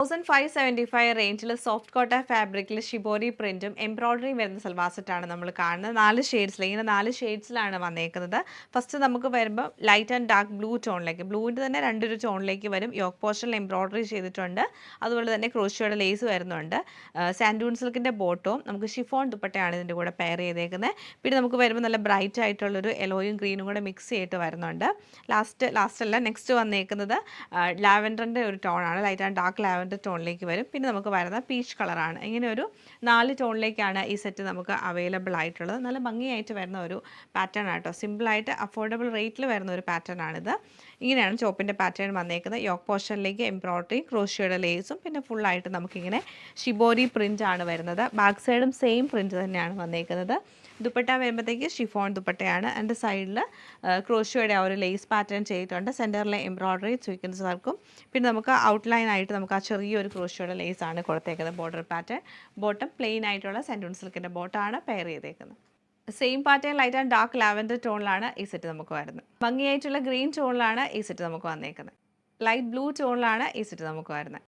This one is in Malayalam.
1575 റേഞ്ചിൽ സോഫ്റ്റ് കോട്ട ഫാബ്രിക്കിൽ ഷിബോരി പ്രിന്റും എംബ്രോയിഡറിയും വരുന്ന സൽവാർ സെറ്റാണ് നമ്മൾ കാണുന്നത്. 4 ഷെയ്ഡ്സിൽ, ഇങ്ങനെ 4 ഷെയ്ഡ്സിലാണ് വന്നേക്കുന്നത്. ഫസ്റ്റ് നമുക്ക് വരുമ്പോൾ ലൈറ്റ് ആൻഡ് ഡാർക്ക് ബ്ലൂ ടോണിലേക്ക്, ബ്ലൂവിൻ്റെ തന്നെ രണ്ടൊരു ടോണിലേക്ക് വരും. യോക്ക് പോർഷനിൽ എംബ്രോയിഡറി ചെയ്തിട്ടുണ്ട്. അതുപോലെ തന്നെ ക്രോഷിയോയുടെ ലേസ് വരുന്നുണ്ട്. സാൻഡൂൺ സിൽക്കിൻ്റെ ബോട്ടവും നമുക്ക് ഷിഫോൺ ദുപ്പട്ടയാണ് ഇതിൻ്റെ കൂടെ പെയർ ചെയ്തേക്കുന്നത്. പിന്നെ നമുക്ക് വരുമ്പോൾ നല്ല ബ്രൈറ്റ് ആയിട്ടുള്ളൊരു യെല്ലോയും ഗ്രീനും കൂടെ മിക്സ് ചെയ്തിട്ട് വരുന്നുണ്ട്. നെക്സ്റ്റ് വന്നേക്കുന്നത് ലാവൻഡറിൻ്റെ ഒരു ടോണാണ്. ലൈറ്റ് ആൻഡ് ഡാർക്ക് ലാവൻഡർ ടോണിലേക്ക് വരും. പിന്നെ നമുക്ക് വരുന്ന പീച്ച് കളറാണ്. ഇങ്ങനെ ഒരു 4 ടോണിലേക്കാണ് ഈ സെറ്റ് നമുക്ക് അവൈലബിൾ ആയിട്ടുള്ളത്. നല്ല ഭംഗിയായിട്ട് വരുന്ന ഒരു പാറ്റേൺ ആട്ടോ. സിമ്പിളായിട്ട് അഫോർഡബിൾ റേറ്റിൽ വരുന്ന ഒരു പാറ്റേൺ ആണിത്. ഇങ്ങനെയാണ് ചോപ്പിൻ്റെ പാറ്റേൺ വന്നേക്കുന്നത്. യോക്ക് പോർഷനിലേക്ക് എംബ്രോയിഡറി, ക്രോഷിയോയുടെ ലേസും പിന്നെ ഫുള്ളായിട്ട് നമുക്കിങ്ങനെ ഷിബോരി പ്രിൻ്റ് ആണ് വരുന്നത്. ബാക്ക് സൈഡും സെയിം പ്രിൻ്റ് തന്നെയാണ് വന്നേക്കുന്നത്. ദുപ്പട്ട വരുമ്പോഴത്തേക്ക് ഷിഫോൺ ദുപ്പട്ടയാണ്. എൻ്റെ സൈഡിൽ ക്രോഷിയോയുടെ ആ ഒരു ലേസ് പാറ്റേൺ ചെയ്തിട്ടുണ്ട്. സെൻറ്ററിലെ എംബ്രോയിഡറി സ്വീക്വൻസ് വർക്കും പിന്നെ നമുക്ക് ഔട്ട്ലൈൻ ആയിട്ട് നമുക്ക് ആ ചെറിയൊരു ക്രോഷിയോയുടെ ലേസ് ആണ് കൊടുത്തേക്കുന്നത്. ബോർഡർ പാറ്റേൺ, ബോട്ടം പ്ലെയിൻ ആയിട്ടുള്ള സെൻറ്റൂൺ സിൽക്കിൻ്റെ ബോട്ടമാണ് പെയർ ചെയ്തേക്കുന്നത്. Same pattern light and dark lavender ടോണിലാണ് ഈ സെറ്റ് നമുക്ക് വരുന്നത്. ഭംഗിയായിട്ടുള്ള ഗ്രീൻ ടോണിലാണ് ഈ സെറ്റ് നമുക്ക് വന്നേക്കുന്നത്. ലൈറ്റ് ബ്ലൂ ടോണിലാണ് ഈ സെറ്റ് നമുക്ക് വരുന്നത്.